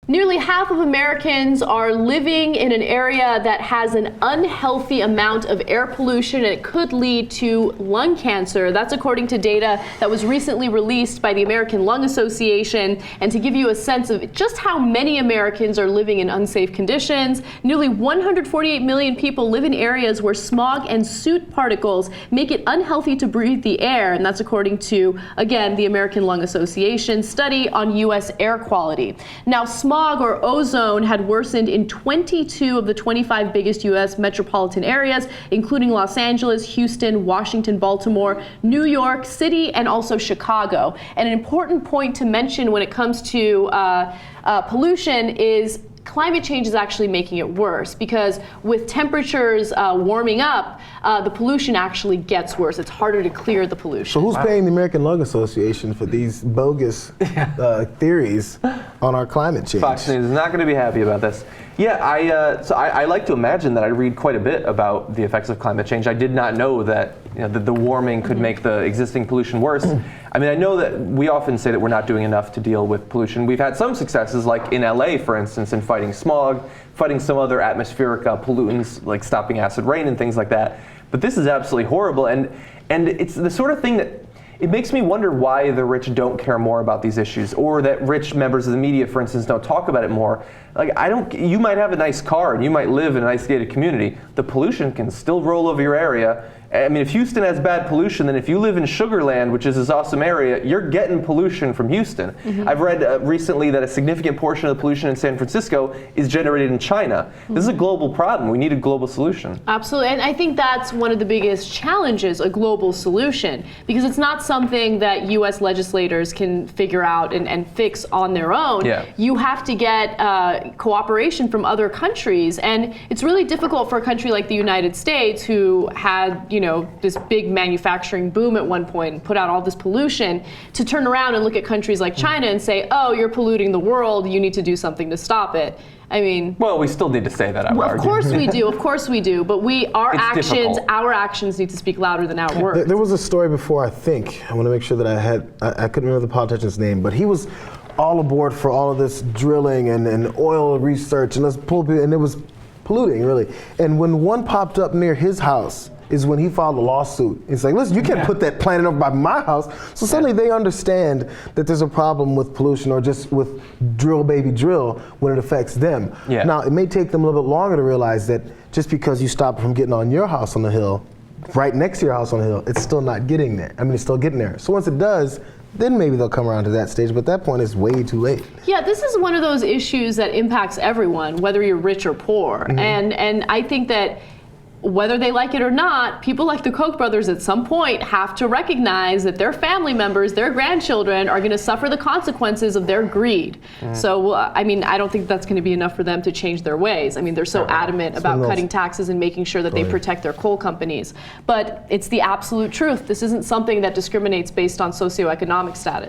Nearly half of Americans are living in an area that has an unhealthy amount of air pollution, and it could lead to lung cancer. That's according to data that was recently released by the American Lung Association. And to give you a sense of just how many Americans are living in unsafe conditions, nearly 148 million people live in areas where smog and soot particles make it unhealthy to breathe the air. And that's according to, again, the American Lung Association study on U.S. air quality. Now, smog or ozone had worsened in 22 of the 25 biggest U.S. metropolitan areas, including Los Angeles, Houston, Washington, Baltimore, New York City, and also Chicago. And an important point to mention when it comes to pollution is climate change is actually making it worse, because with temperatures warming up, the pollution actually gets worse. It's harder to clear the pollution. So who's paying the American Lung Association for these bogus theories on our climate change? Fox News is not going to be happy about this. Yeah, I like to imagine that I read quite a bit about the effects of climate change. I did not know that, the warming could make the existing pollution worse. I mean, I know that we often say that we're not doing enough to deal with pollution. We've had some successes, like in LA, for instance, in fighting smog, fighting some other atmospheric pollutants, like stopping acid rain and things like that. But this is absolutely horrible, and it's the sort of thing that it makes me wonder why the rich don't care more about these issues, or that rich members of the media, for instance, don't talk about it more. Like, you might have a nice car and you might live in a nice gated community. The pollution can still roll over your area. I mean, if Houston has bad pollution, then if you live in Sugar Land, which is this awesome area, you're getting pollution from Houston. I've read recently that a significant portion of the pollution in San Francisco is generated in China. This is a global problem. We need a global solution. Absolutely, and I think that's one of the biggest challenges, a global solution, because it's not something that U.S. legislators can figure out and fix on their own. Yeah. You have to get cooperation from other countries, and it's really difficult for a country like the United States, who had, this big manufacturing boom at one point and put out all this pollution, to turn around and look at countries like China and say, oh, you're polluting the world, you need to do something to stop it. I mean, well, we still need to say that, I would argue. Of course we do, but our actions need to speak louder than our words. There was a story before, I want to make sure that I couldn't remember the politician's name, but he was all aboard for all of this drilling and oil research, and and it was polluting, really. And when one popped up near his house is when he filed a lawsuit. He's like, listen, you can't put that plant over by my house. So suddenly they understand that there's a problem with pollution, or just with drill baby drill, when it affects them. Yeah. Now, it may take them a little bit longer to realize that just because you stop from getting on your house on the hill, right next to your house on the hill, it's still not getting there. I mean, it's still getting there. So once it does, then maybe they'll come around to that stage, but at that point it's way too late. Yeah, this is one of those issues that impacts everyone, whether you're rich or poor. And I think that whether they like it or not, people like the Koch brothers at some point have to recognize that their family members, their grandchildren, are going to suffer the consequences of their greed. So, I mean, I don't think that's going to be enough for them to change their ways. I mean, they're so adamant about cutting taxes and making sure that they protect their coal companies. But it's the absolute truth. This isn't something that discriminates based on socioeconomic status.